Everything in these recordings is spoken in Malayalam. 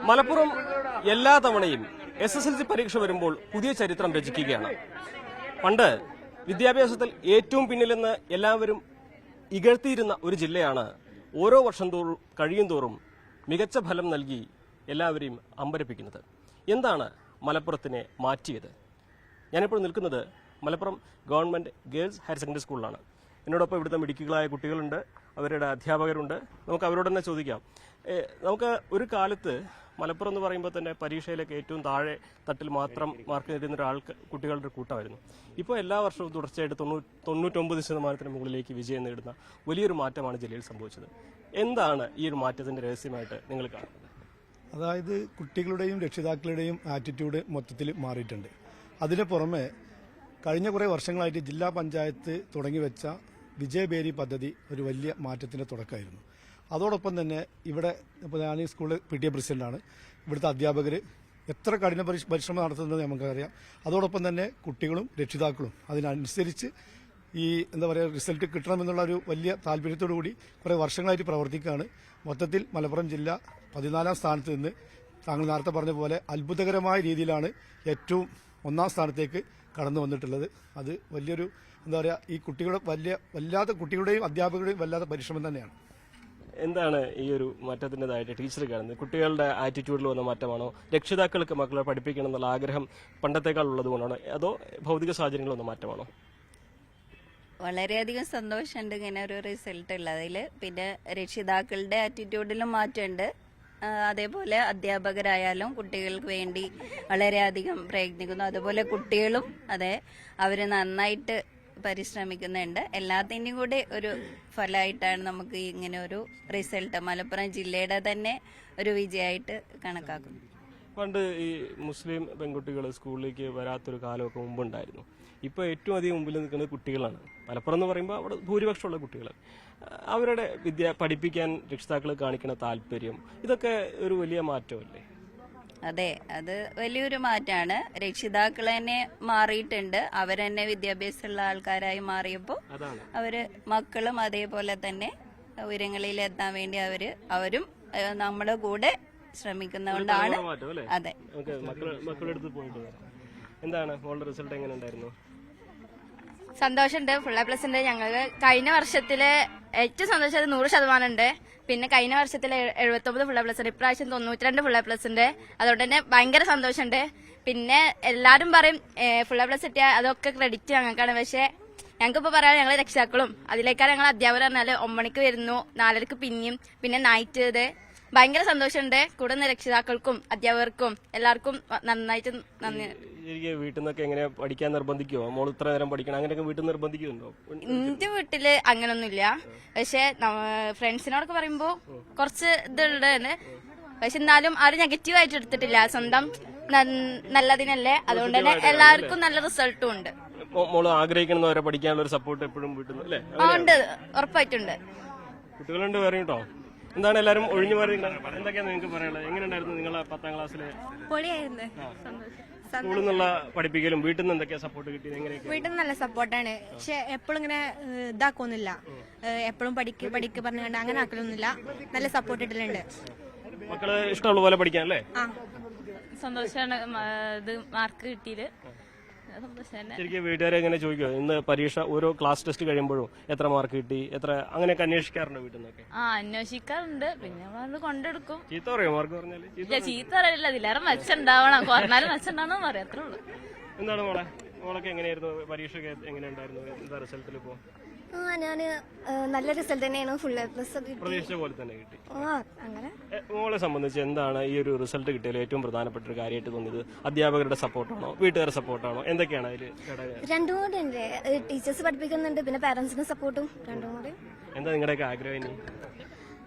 മലപ്പുറം എല്ലാ തവണയും SSLC പരീക്ഷ വരുമ്പോൾ പുതിയ ചരിത്രം രചിക്കുകയാണ്. പണ്ട് വിദ്യാഭ്യാസത്തിൽ ഏറ്റവും പിന്നിലെന്ന് എല്ലാവരും ഇകഴ്ത്തിയിരുന്ന ഒരു ജില്ലയാണ് ഓരോ വർഷം കഴിയും തോറും മികച്ച ഫലം നൽകി എല്ലാവരെയും അമ്പരപ്പിക്കുന്നത്. എന്താണ് മലപ്പുറത്തിനെ മാറ്റിയത്? ഞാനിപ്പോൾ നിൽക്കുന്നത് Malappuram government girls higher secondary സ്കൂളിലാണ്. എന്നോടൊപ്പം ഇവിടുത്തെ മിടുക്കികളായ കുട്ടികളുണ്ട്, അവരുടെ അധ്യാപകരുണ്ട്. നമുക്ക് അവരോട് തന്നെ ചോദിക്കാം. നമുക്ക് ഒരു കാലത്ത് മലപ്പുറം എന്ന് പറയുമ്പോൾ തന്നെ പരീക്ഷയിലേക്ക് ഏറ്റവും താഴെ തട്ടിൽ മാത്രം മാർക്ക് നേടുന്ന കുട്ടികളുടെ കൂട്ടമായിരുന്നു. ഇപ്പോൾ എല്ലാ വർഷവും തുടർച്ചയായിട്ട് 99% മുകളിലേക്ക് വിജയം നേടുന്ന വലിയൊരു മാറ്റമാണ് ജില്ലയിൽ സംഭവിച്ചത്. എന്താണ് ഈ ഒരു മാറ്റത്തിന്റെ രഹസ്യമായിട്ട് നിങ്ങൾ കാണുന്നത്? അതായത് കുട്ടികളുടെയും രക്ഷിതാക്കളുടെയും ആറ്റിറ്റ്യൂഡ് മൊത്തത്തിൽ മാറിയിട്ടുണ്ട്. അതിന് പുറമെ കഴിഞ്ഞ കുറേ വർഷങ്ങളായിട്ട് ജില്ലാ പഞ്ചായത്ത് തുടങ്ങിവെച്ച വിജയബേരി പദ്ധതി ഒരു വലിയ മാറ്റത്തിന്റെ തുടക്കമായിരുന്നു. അതോടൊപ്പം തന്നെ ഇവിടെ ഇപ്പോൾ ഞാൻ ഈ സ്കൂളിൽ PTA പ്രസിഡന്റാണ്. ഇവിടുത്തെ അധ്യാപകർ എത്ര കഠിന പരിശ്രമം നടത്തുന്നത് നമുക്കറിയാം. അതോടൊപ്പം തന്നെ കുട്ടികളും രക്ഷിതാക്കളും അതിനനുസരിച്ച് ഈ റിസൾട്ട് കിട്ടണമെന്നുള്ള ഒരു വലിയ താല്പര്യത്തോടു കൂടി കുറേ വർഷങ്ങളായിട്ട് പ്രവർത്തിക്കുകയാണ്. മൊത്തത്തിൽ മലപ്പുറം ജില്ല 14ാം സ്ഥാനത്ത് നിന്ന് താങ്കൾ നേരത്തെ പറഞ്ഞ പോലെ അത്ഭുതകരമായ രീതിയിലാണ് ഏറ്റവും 1ാം സ്ഥാനത്തേക്ക് കടന്നു വന്നിട്ടുള്ളത്. അത് വലിയൊരു ഈ കുട്ടികളുടെ വല്ലാത്ത കുട്ടികളുടെയും അധ്യാപകരുടെയും വല്ലാത്ത പരിശ്രമം തന്നെയാണ്. എന്താണ് ഈ ഒരു മാറ്റത്തിൻ്റെതായിട്ട് ടീച്ചർ കാണുന്നത്? കുട്ടികളുടെ ആറ്റിറ്റ്യൂഡിൽ വന്ന മാറ്റമാണോ? രക്ഷിതാക്കൾക്ക് മക്കളെ പഠിപ്പിക്കണം എന്നുള്ള ആഗ്രഹം പണ്ടത്തേക്കാൾ ഉള്ളത് കൊണ്ടാണോ? അതോ ഭൗതിക സാഹചര്യങ്ങൾ വന്ന മാറ്റമാണോ? വളരെയധികം സന്തോഷമുണ്ട് ഇങ്ങനെ ഒരു റിസൾട്ട് ഉള്ളതിൽ. പിന്നെ രക്ഷിതാക്കളുടെ ആറ്റിറ്റ്യൂഡിലും മാറ്റമുണ്ട്. അതേപോലെ അധ്യാപകരായാലും കുട്ടികൾക്ക് വേണ്ടി വളരെയധികം പ്രയത്നിക്കുന്നു. അതുപോലെ കുട്ടികളും അതെ അവർ നന്നായിട്ട് പരിശ്രമിക്കുന്നുണ്ട്. എല്ലാത്തിൻ്റെയും കൂടി ഒരു ഫലമായിട്ടാണ് നമുക്ക് ഇങ്ങനെ ഒരു റിസൾട്ട് മലപ്പുറം ജില്ലയുടെ തന്നെ ഒരു വിജയമായിട്ട് കണക്കാക്കുന്നത്. പണ്ട് ഈ മുസ്ലിം പെൺകുട്ടികൾ സ്കൂളിലേക്ക് വരാത്തൊരു കാലമൊക്കെ മുമ്പുണ്ടായിരുന്നു. ഇപ്പോൾ ഏറ്റവും അധികം മുമ്പിൽ നിൽക്കുന്നത് കുട്ടികളാണ്. മലപ്പുറം എന്ന് പറയുമ്പോൾ അവിടെ ഭൂരിപക്ഷമുള്ള കുട്ടികൾ, അവരുടെ പഠിപ്പിക്കാൻ രക്ഷിതാക്കൾ കാണിക്കുന്ന താല്പര്യം, ഇതൊക്കെ ഒരു വലിയ മാറ്റമല്ലേ? അതെ, അത് വലിയൊരു മാറ്റമാണ്. രക്ഷിതാക്കൾ തന്നെ മാറിയിട്ടുണ്ട്. അവരെന്നെ വിദ്യാഭ്യാസമുള്ള ആൾക്കാരായി മാറിയപ്പോൾ അവര് മക്കളും അതേപോലെ തന്നെ ഉയരങ്ങളിൽ എത്താൻ വേണ്ടി അവരും നമ്മുടെ കൂടെ ശ്രമിക്കുന്നതുകൊണ്ടാണ്. അതെ. എന്താണ് മോളുടെ റിസൾട്ട് എങ്ങനെ ഉണ്ടായിരുന്നു? സന്തോഷമുണ്ട്. ഫുൾ A+ ഉണ്ട്. ഞങ്ങൾക്ക് കഴിഞ്ഞ വർഷത്തില് ഏറ്റവും സന്തോഷം 100% ഉണ്ട്. പിന്നെ കഴിഞ്ഞ വർഷത്തില് 79 ഫുൾ A+ ഉണ്ട്. ഇപ്രാവശ്യം 92 ഫുൾ A+ ഉണ്ട്. അതുകൊണ്ട് തന്നെ ഭയങ്കര സന്തോഷമുണ്ട്. പിന്നെ എല്ലാരും പറയും ഫുൾ A+ കിട്ടിയ അതൊക്കെ ക്രെഡിറ്റ് ഞങ്ങൾക്കാണ്. പക്ഷെ ഞങ്ങൾക്കിപ്പോ പറയാം, ഞങ്ങൾ രക്ഷിതാക്കളും അതിലേക്കാണ് ഞങ്ങൾ അധ്യാപകർ പറഞ്ഞാല് 9 മണിക്ക് വരുന്നു, 4:30 പിന്നെയും, പിന്നെ നൈറ്റ് ഇത് ഭയങ്കര സന്തോഷമുണ്ട്. കൂടെ രക്ഷിതാക്കൾക്കും അധ്യാപകർക്കും എല്ലാവർക്കും നന്നായിട്ട് നന്ദി. വീട്ടിൽ നിന്നൊക്കെ എങ്ങനെ പഠിക്കാൻ നിർബന്ധിക്കുമോ? മോൾ ഇത്ര നേരം പഠിക്കണം അങ്ങനെയൊക്കെ വീട്ടിൽ നിർബന്ധിക്കുന്നുണ്ടോ? എന്റെ വീട്ടില് അങ്ങനൊന്നുമില്ല. പക്ഷെ ഫ്രണ്ട്സിനോടൊക്കെ പറയുമ്പോ കുറച്ച് ഇതുണ്ട്. പക്ഷെ എന്നാലും ആരും നെഗറ്റീവായിട്ട് എടുത്തിട്ടില്ല. സ്വന്തം നല്ലതിനല്ലേ, അതുകൊണ്ട് തന്നെ എല്ലാവർക്കും നല്ല റിസൾട്ടും ഉണ്ട്. മോള് ആഗ്രഹിക്കുന്നവരെ പഠിക്കാനുള്ള ഒരു സപ്പോർട്ട് എപ്പോഴും വീട്ടിൽ നിന്ന് അല്ലേ? ഉണ്ട്, ഉറപ്പായിട്ടുണ്ട്. കുട്ടികളുണ്ട് വേറെ കേട്ടോ. എന്താണ് എല്ലാരും ഒഴിഞ്ഞു മാറി? എന്തൊക്കെയാണ് നിങ്ങൾക്ക് പറയാനുള്ളത്? എങ്ങനെയുണ്ടായിരുന്നു നിങ്ങളെ 10ാം ക്ലാസ്സിലെ? സ്കൂളിൽ നിന്നുള്ള പഠിപ്പിക്കലും വീട്ടിൽ നിന്ന് എന്തൊക്കെയാ സപ്പോർട്ട് കിട്ടിയത്? എങ്ങനെയൊക്കെ? വീട്ടിൽ നിന്ന് നല്ല സപ്പോർട്ടാണ്. പക്ഷെ എപ്പോഴും ഇങ്ങനെ ഇതാക്കൊന്നുമില്ല. എപ്പോഴും പഠിക്ക് പറഞ്ഞുകൊണ്ട് അങ്ങനെ ആക്കലൊന്നുമില്ല. നല്ല സപ്പോർട്ട് ഇട്ടിട്ടുണ്ട്. മക്കള് ഇഷ്ടമുള്ള പോലെ പഠിക്കാൻ അല്ലേ? സന്തോഷമാണ് ഇത് മാർക്ക് കിട്ടിയത്. ശരിക്കും വീട്ടുകാരെ എങ്ങനെ ചോദിക്കുമോ? ഇന്ന് പരീക്ഷ ഓരോ ക്ലാസ് ടെസ്റ്റ് കഴിയുമ്പോഴും എത്ര മാർക്ക് കിട്ടി, എത്ര അങ്ങനെയൊക്കെ അന്വേഷിക്കാറുണ്ടോ വീട്ടിൽ നിന്നൊക്കെ? അന്വേഷിക്കാറുണ്ട്. പിന്നെ നമ്മളത് കൊണ്ടെടുക്കും. ചീത്ത പറയോ മാർക്ക് പറഞ്ഞാല്? ചീത്ത പറയില്ല, ഇതിലേറെ മെച്ചുണ്ടാവണം, കുറഞ്ഞാലും മെച്ചുണ്ടാവണം പറയാം, അത്രേ ഉള്ളൂ. എന്താണ് മോളൊക്കെ എങ്ങനെയായിരുന്നു പരീക്ഷ? എങ്ങനെയുണ്ടായിരുന്നു? എന്താ റിസൾട്ടിൽ ഇപ്പോ? ഞാന് നല്ല റിസൾട്ട് തന്നെയാണ്. ഫുൾ A+ പ്രതീക്ഷിച്ച പോലെ തന്നെ കിട്ടി. അങ്ങനെ മോളെ സംബന്ധിച്ച് എന്താണ് ഈ ഒരു റിസൾട്ട് കിട്ടിയാൽ ഏറ്റവും പ്രധാനപ്പെട്ട ഒരു കാര്യമായിട്ട് തോന്നിയത്? അധ്യാപകരുടെ സപ്പോർട്ടാണോ, വീട്ടുകാരുടെ സപ്പോർട്ടാണോ, എന്തൊക്കെയാണ് അതിൽ? രണ്ടും കൂടെ ഉണ്ട്. ടീച്ചേഴ്സ് പഠിപ്പിക്കുന്നുണ്ട്, പിന്നെ പാരന്റ്സിന്റെ സപ്പോർട്ടും രണ്ടും കൂടെ. എന്താ നിങ്ങളുടെയൊക്കെ ആഗ്രഹം ഇനി?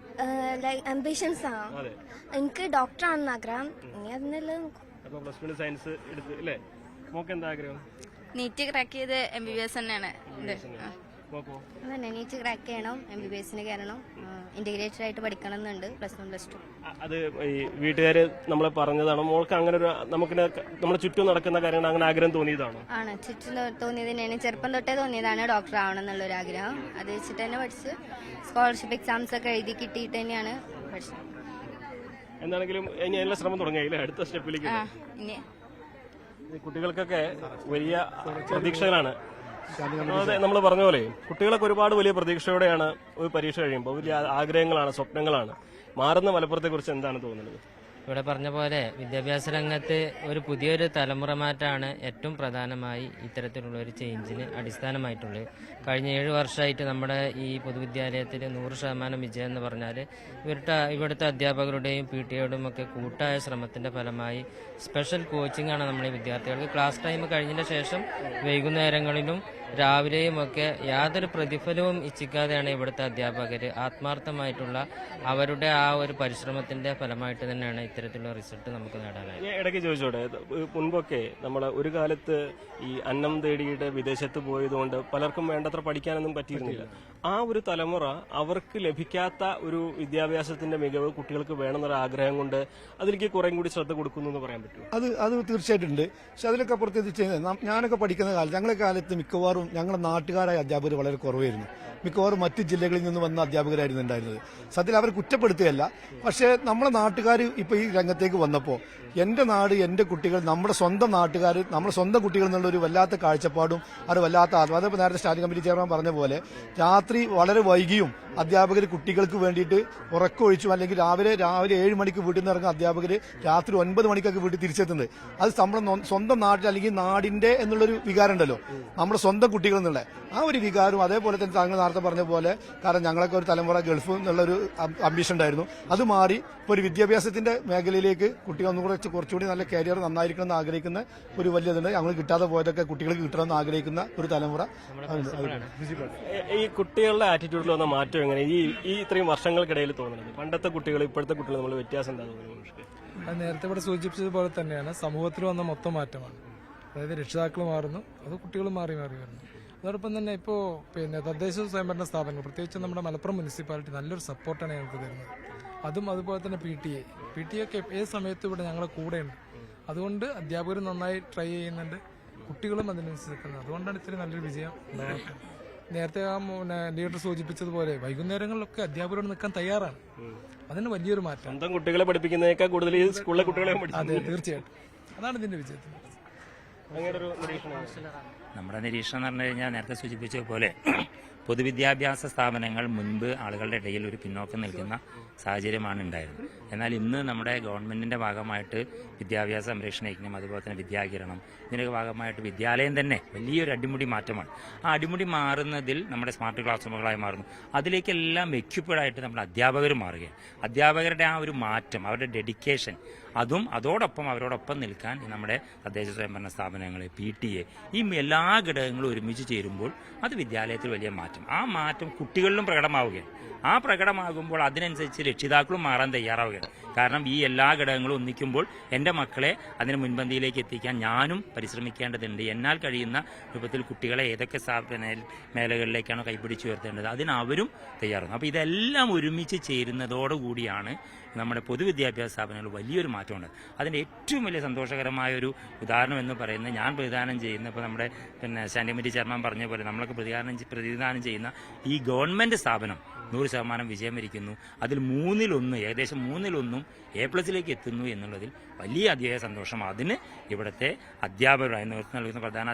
ആംബിഷൻസ് ആണ്. എനിക്ക് ഡോക്ടർ ആണെന്ന് ആഗ്രഹം. ഇനി അതിനെല്ലാം +1 സയൻസ് എടുത്ത് അല്ലേ? മോക്ക് എന്താ ആഗ്രഹം? നീറ്റ് ക്രാക്ക് ചെയ്ത് MBBS തന്നെയാണ്. അതന്നെ, നീറ്റ് ക്രാക്ക് ചെയ്യണം, MBBS കയറണം, ഇന്റഗ്രേറ്റഡ് ആയിട്ട് പഠിക്കണം എന്നുണ്ട്. +1 +2. അത് ഈ വീട്ടുകാര് നമ്മളെ പറഞ്ഞതാണോ? മോൾക്ക് അങ്ങനെ ഒരു നമ്മുടെ ചുറ്റും നടക്കുന്ന കാര്യങ്ങൾ അങ്ങനെ ആഗ്രഹം തോന്നിയതാണോ? ആണ്, ചുറ്റും തോന്നിയത് തന്നെയാണ്. ചെറുപ്പം തൊട്ടേ തോന്നിയതാണ് ഡോക്ടർ ആവണം എന്നുള്ളൊരു ആഗ്രഹം. അത് വെച്ചിട്ട് തന്നെ പഠിച്ച് സ്കോളർഷിപ്പ് എക്സാംസ് ഒക്കെ എഴുതി കിട്ടിയിട്ട് തന്നെയാണ് പഠിച്ചത്. എന്താണെങ്കിലും ഇനി അതിനുള്ള ശ്രമം തുടങ്ങിയില്ലേ അടുത്ത സ്റ്റെപ്പിലേക്ക്? ഇനി കുട്ടികൾക്കൊക്കെ വലിയ പ്രതീക്ഷകളാണ്. അതെ, നമ്മൾ പറഞ്ഞ പോലെ കുട്ടികളൊക്കെ ഒരുപാട് വലിയ പ്രതീക്ഷയോടെയാണ് ഒരു പരീക്ഷ കഴിയുമ്പോൾ, വലിയ ആഗ്രഹങ്ങളാണ്, സ്വപ്നങ്ങളാണ്. മാറുന്ന മലപ്പുറത്തെ കുറിച്ച് എന്താണ് തോന്നുന്നത്? ഇവിടെ പറഞ്ഞ പോലെ വിദ്യാഭ്യാസ രംഗത്ത് ഒരു പുതിയൊരു തലമുറ മാറ്റമാണ് ഏറ്റവും പ്രധാനമായി ഇത്തരത്തിലുള്ള ഒരു ചേഞ്ചിന് അടിസ്ഥാനമായിട്ടുള്ളത്. കഴിഞ്ഞ 7 വർഷമായിട്ട് നമ്മുടെ ഈ പൊതുവിദ്യാലയത്തിൽ 100% വിജയം എന്ന് പറഞ്ഞാൽ ഇവിടുത്തെ അധ്യാപകരുടെയും PTA-യുടെയും ഒക്കെ കൂട്ടായ ശ്രമത്തിന്റെ ഫലമായി സ്പെഷ്യൽ കോച്ചിങ് ആണ് നമ്മൾ ഈ വിദ്യാർത്ഥികൾക്ക്. ക്ലാസ് ടൈം കഴിഞ്ഞതിന് ശേഷം വൈകുന്നേരങ്ങളിലും രാവിലെയും ഒക്കെ യാതൊരു പ്രതിഫലവും ഇച്ഛിക്കാതെയാണ് ഇവിടുത്തെ അധ്യാപകർ ആത്മാർത്ഥമായിട്ടുള്ള അവരുടെ ആ ഒരു പരിശ്രമത്തിന്റെ ഫലമായിട്ട് തന്നെയാണ് ഇത്തരത്തിലുള്ള റിസൾട്ട് നമുക്ക് നേടാനായത്. ഇടയ്ക്ക് ചോദിച്ചോട്ടെ, മുൻപൊക്കെ നമ്മൾ ഒരു കാലത്ത് ഈ അന്നം തേടിയിട്ട് വിദേശത്ത് പോയതുകൊണ്ട് പലർക്കും വേണ്ടത്ര പഠിക്കാനൊന്നും പറ്റിയിരുന്നില്ല. ആ ഒരു തലമുറ അവർക്ക് ലഭിക്കാത്ത ഒരു വിദ്യാഭ്യാസത്തിന്റെ മികവ് കുട്ടികൾക്ക് വേണമെന്നൊരു ആഗ്രഹം കൊണ്ട് അതിലേക്ക് കുറെ കൂടി ശ്രദ്ധ കൊടുക്കുന്നു എന്ന് പറയാൻ പറ്റും. അത് തീർച്ചയായിട്ടും ഉണ്ട്. പക്ഷെ അതിലൊക്കെ അപ്പുറത്ത് ഞാനൊക്കെ പഠിക്കുന്ന കാലത്ത്, ഞങ്ങളുടെ കാലത്ത് മിക്കവാറും ഞങ്ങളുടെ നാട്ടുകാരായ അധ്യാപകർ വളരെ കുറവായിരുന്നു. മിക്കവാറും മറ്റ് ജില്ലകളിൽ നിന്ന് വന്ന അധ്യാപകരായിരുന്നു ഉണ്ടായിരുന്നത്. സത്യത്തിൽ അവർ കുറ്റപ്പെടുത്തുകയല്ല, പക്ഷേ നമ്മുടെ നാട്ടുകാർ ഇപ്പോൾ ഈ രംഗത്തേക്ക് വന്നപ്പോൾ എന്റെ നാട്, എന്റെ കുട്ടികൾ, നമ്മുടെ സ്വന്തം നാട്ടുകാർ, നമ്മുടെ സ്വന്തം കുട്ടികൾ എന്നുള്ള ഒരു വല്ലാത്ത കാഴ്ചപ്പാടും അത് വല്ലാത്ത അതേപോലെ നേരത്തെ സ്റ്റാൻഡിംഗ് കമ്മിറ്റി ചെയർമാൻ പറഞ്ഞ പോലെ രാത്രി വളരെ വൈകിയും അധ്യാപകർ കുട്ടികൾക്ക് വേണ്ടിയിട്ട് ഉറക്കമൊഴിച്ചും അല്ലെങ്കിൽ രാവിലെ 7 മണിക്ക് വീട്ടിൽ നിന്ന് ഇറങ്ങുന്ന അധ്യാപകർ രാത്രി 9 മണിക്കൊക്കെ വീട്ടിൽ തിരിച്ചെത്തുന്നത്. അത് നമ്മുടെ സ്വന്തം നാട്ടിൽ അല്ലെങ്കിൽ നാടിന്റെ എന്നുള്ളൊരു വികാരം ഉണ്ടല്ലോ, നമ്മുടെ സ്വന്തം കുട്ടികൾ എന്നുള്ള ആ ഒരു വികാരം. അതേപോലെ തന്നെ താങ്കൾ നേരത്തെ പറഞ്ഞ പോലെ, കാരണം ഞങ്ങളൊക്കെ ഒരു തലമുറ ഗൾഫ് എന്നുള്ളൊരു അംബിഷൻ ഉണ്ടായിരുന്നു. അത് മാറി ഇപ്പോൾ ഒരു വിദ്യാഭ്യാസത്തിന്റെ മേഖലയിലേക്ക് കുട്ടികൾ ഒന്നുകൂടെ കുറച്ചുകൂടി നല്ല കരിയർ നന്നായിരിക്കണം എന്ന് ആഗ്രഹിക്കുന്ന ഒരു വലിയതുണ്ട്. ഞങ്ങൾ കിട്ടാതെ പോയതൊക്കെ കുട്ടികൾക്ക് കിട്ടണമെന്ന് ആഗ്രഹിക്കുന്ന ഒരു തലമുറ. ഈ കുട്ടികളുടെ ആറ്റിറ്റ്യൂഡിൽ വന്ന മാറ്റം എങ്ങനെ ഈ ഇത്രയും വർഷങ്ങൾക്കിടയിൽ തോന്നുന്നത്? പണ്ടത്തെ കുട്ടികൾ ഇപ്പോഴത്തെ കുട്ടികൾ നമ്മൾ വ്യത്യാസം എന്താ തോന്നുന്നത്? നേരത്തെ ഇവിടെ സൂചിപ്പിച്ചതുപോലെ തന്നെയാണ് സമൂഹത്തിൽ വന്ന മൊത്തം മാറ്റമാണ്. അതായത് രക്ഷിതാക്കൾ മാറുന്നു, അത് കുട്ടികൾ മാറി വരുന്നു. അതോടൊപ്പം തന്നെ ഇപ്പോൾ തദ്ദേശ സ്വയംഭരണ സ്ഥാപനങ്ങൾ, പ്രത്യേകിച്ച് നമ്മുടെ മലപ്പുറം മുനിസിപ്പാലിറ്റി നല്ലൊരു സപ്പോർട്ടാണ് ഞങ്ങൾക്ക് തരുന്നത്. അതുപോലെ തന്നെ PTA ഒക്കെ ഏത് സമയത്തും ഇവിടെ ഞങ്ങളുടെ കൂടെയുണ്ട്. അതുകൊണ്ട് അധ്യാപകർ നന്നായി ട്രൈ ചെയ്യുന്നുണ്ട്, കുട്ടികളും അതിനനുസരിച്ച്. അതുകൊണ്ടാണ് ഇത്രയും നല്ലൊരു വിജയം ഉണ്ടാകുന്നത്. നേരത്തെ ലീഡർ സൂചിപ്പിച്ചതുപോലെ വൈകുന്നേരങ്ങളിലൊക്കെ അധ്യാപകരോട് നിൽക്കാൻ തയ്യാറാണ്. അതിന് വലിയൊരു മാറ്റം. സ്വന്തം കുട്ടികളെ പഠിപ്പിക്കുന്നതിനേക്കാൾ കൂടുതൽ സ്കൂളിലെ കുട്ടികളെ അതെ, തീർച്ചയായിട്ടും അതാണ് ഇതിന്റെ വിജയത്തിന്. നമ്മുടെ നിരീക്ഷണം എന്ന് പറഞ്ഞു കഴിഞ്ഞാൽ നേരത്തെ സൂചിപ്പിച്ചതുപോലെ പൊതുവിദ്യാഭ്യാസ സ്ഥാപനങ്ങൾ മുൻപ് ആളുകളുടെ ഇടയിൽ ഒരു പിന്നോക്കം നിൽക്കുന്ന സാഹചര്യമാണ് ഉണ്ടായിരുന്നത്. എന്നാൽ ഇന്ന് നമ്മുടെ ഗവൺമെന്റിന്റെ ഭാഗമായിട്ട് വിദ്യാഭ്യാസ സംരക്ഷണ യജ്ഞം, അതുപോലെ തന്നെ വിദ്യാകിരണം, ഇതിന്റെ ഭാഗമായിട്ട് വിദ്യാലയം തന്നെ വലിയൊരു അടിമുടി മാറ്റമാണ്. ആ അടിമുടി മാറുന്നതിൽ നമ്മുടെ സ്മാർട്ട് ക്ലാസ് റൂമുകളായി മാറുന്നു. അതിലേക്കെല്ലാം എക്യുപ്പഡായിട്ട് നമ്മുടെ അധ്യാപകർ മാറുകയാണ്. അധ്യാപകരുടെ ആ ഒരു മാറ്റം, അവരുടെ ഡെഡിക്കേഷൻ, അതോടൊപ്പം അവരോടൊപ്പം നിൽക്കാൻ നമ്മുടെ തദ്ദേശ സ്വയംഭരണ സ്ഥാപനങ്ങൾ, PTA, ഈ എല്ലാ ഘടകങ്ങളും ഒരുമിച്ച് ചേരുമ്പോൾ അത് വിദ്യാലയത്തിൽ വലിയ മാറ്റം. ആ മാറ്റം കുട്ടികളിലും പ്രകടമാവുകയാണ്. ആ പ്രകടമാകുമ്പോൾ അതിനനുസരിച്ച് രക്ഷിതാക്കളും മാറാൻ തയ്യാറാവുകയാണ്. കാരണം ഈ എല്ലാ ഘടകങ്ങളും ഒന്നിക്കുമ്പോൾ എൻ്റെ മക്കളെ അതിന് മുൻപന്തിയിലേക്ക് എത്തിക്കാൻ ഞാനും പരിശ്രമിക്കേണ്ടതുണ്ട്. എന്നാൽ കഴിയുന്ന രൂപത്തിൽ കുട്ടികളെ ഏതൊക്കെ മേഖലകളിലേക്കാണോ കൈപിടിച്ചു ഉയർത്തേണ്ടത് അതിനവരും തയ്യാറാകും. അപ്പോൾ ഇതെല്ലാം ഒരുമിച്ച് ചേരുന്നതോടുകൂടിയാണ് നമ്മുടെ പൊതുവിദ്യാഭ്യാസ സ്ഥാപനങ്ങൾ വലിയൊരു മാറ്റമുണ്ട്. അതിൻ്റെ ഏറ്റവും വലിയ സന്തോഷകരമായ ഒരു ഉദാഹരണം എന്ന് പറയുന്നത് ഞാൻ പ്രതിദാനം ചെയ്യുന്ന, ഇപ്പോൾ നമ്മുടെ സ്റ്റാൻഡിംഗ് കമ്മിറ്റി ചെയർമാൻ പറഞ്ഞ പോലെ നമ്മളൊക്കെ പ്രതിദാനം ചെയ്യുന്ന ഈ ഗവൺമെന്റ് സ്ഥാപനം 100% വിജയം വരിക്കുന്നു. അതിൽ ഏകദേശം മൂന്നിലൊന്നും A+ എത്തുന്നു എന്നുള്ളതിൽ വലിയ അതിയായ സന്തോഷം. അതിന് ഇവിടുത്തെ അധ്യാപകരായി നേതൃത്വം നൽകുന്ന പ്രധാന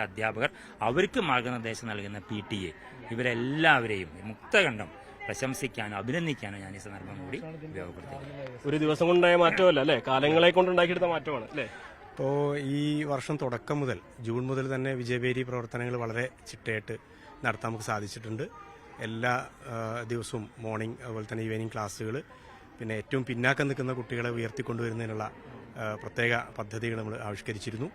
അധ്യാപകർ, അവർക്ക് മാർഗനിർദ്ദേശം നൽകുന്ന PTA, ഇവരെല്ലാവരെയും മുക്തകണ്ഠം പ്രശംസിക്കാനും അഭിനന്ദിക്കാനും ഞാൻ ഈ സന്ദർഭം കൂടി ഉപയോഗപ്പെടുത്തി. ഒരു ദിവസം കൊണ്ടുണ്ടായ മാറ്റമല്ല അല്ലേ, കാലങ്ങളെ കൊണ്ടുണ്ടാക്കിയെടുത്ത മാറ്റമാണ് അല്ലേ? ഇപ്പോൾ ഈ വർഷം തുടക്കം മുതൽ ജൂൺ മുതൽ തന്നെ വിജയബേരി പ്രവർത്തനങ്ങൾ വളരെ ചിട്ടയായിട്ട് നടത്താൻ നമുക്ക് സാധിച്ചിട്ടുണ്ട്. എല്ലാ ദിവസവും മോർണിംഗ്, അതുപോലെ തന്നെ ഈവനിങ് ക്ലാസ്സുകൾ, പിന്നെ ഏറ്റവും പിന്നാക്കം നിൽക്കുന്ന കുട്ടികളെ ഉയർത്തിക്കൊണ്ടുവരുന്നതിനുള്ള പ്രത്യേക പദ്ധതികൾ നമ്മൾ ആവിഷ്കരിച്ചിരുന്നു.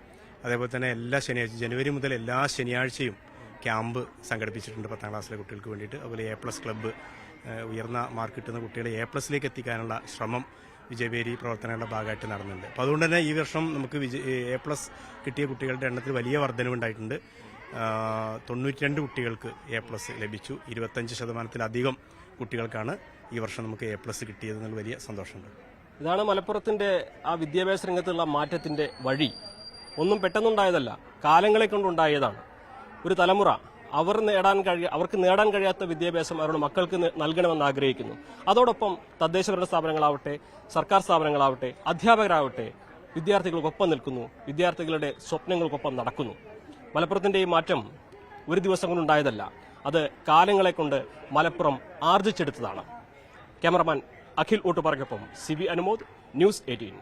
അതേപോലെ തന്നെ എല്ലാ ശനിയാഴ്ച, ജനുവരി മുതൽ എല്ലാ ശനിയാഴ്ചയും ക്യാമ്പ് സംഘടിപ്പിച്ചിട്ടുണ്ട് 10ാം ക്ലാസ്സിലെ കുട്ടികൾക്ക് വേണ്ടിയിട്ട്. അതുപോലെ A+ ക്ലബ്ബ്, ഉയർന്ന മാർക്ക് കിട്ടുന്ന കുട്ടികളെ A+ എത്തിക്കാനുള്ള ശ്രമം വിജയബേരി പ്രവർത്തനങ്ങളുടെ ഭാഗമായിട്ട് നടന്നുണ്ട്. അപ്പോൾ അതുകൊണ്ട് തന്നെ ഈ വർഷം നമുക്ക് A+ കിട്ടിയ കുട്ടികളുടെ എണ്ണത്തിൽ വലിയ വർധനവുണ്ടായിട്ടുണ്ട്. 92 കുട്ടികൾക്ക് A+ ലഭിച്ചു. 25%-ലധികം കുട്ടികൾക്കാണ് ഈ വർഷം നമുക്ക് A+ കിട്ടിയതെന്നുള്ള വലിയ സന്തോഷമുണ്ട്. ഇതാണ് മലപ്പുറത്തിന്റെ ആ വിദ്യാഭ്യാസ രംഗത്തുള്ള മാറ്റത്തിന്റെ വഴി. ഒന്നും പെട്ടെന്നുണ്ടായതല്ല, കാലങ്ങളെ കൊണ്ടുണ്ടായതാണ്. ഒരു തലമുറ അവർക്ക് നേടാൻ കഴിയാത്ത വിദ്യാഭ്യാസം അവരുടെ മക്കൾക്ക് നൽകണമെന്ന് ആഗ്രഹിക്കുന്നു. അതോടൊപ്പം തദ്ദേശഭരണ സ്ഥാപനങ്ങളാവട്ടെ, സർക്കാർ സ്ഥാപനങ്ങളാവട്ടെ, അധ്യാപകരാവട്ടെ വിദ്യാർത്ഥികൾക്കൊപ്പം നിൽക്കുന്നു, വിദ്യാർത്ഥികളുടെ സ്വപ്നങ്ങൾക്കൊപ്പം നടക്കുന്നു. മലപ്പുറത്തിന്റെ ഈ മാറ്റം ഒരു ദിവസം കൊണ്ടുണ്ടായതല്ല, അത് കാലങ്ങളെ കൊണ്ട് മലപ്പുറം ആർജിച്ചെടുത്തതാണ്. ക്യാമറമാൻ അഖിൽ ഊട്ടുപാറയ്ക്കൊപ്പം CB അനുമോദ്, ന്യൂസ് 18.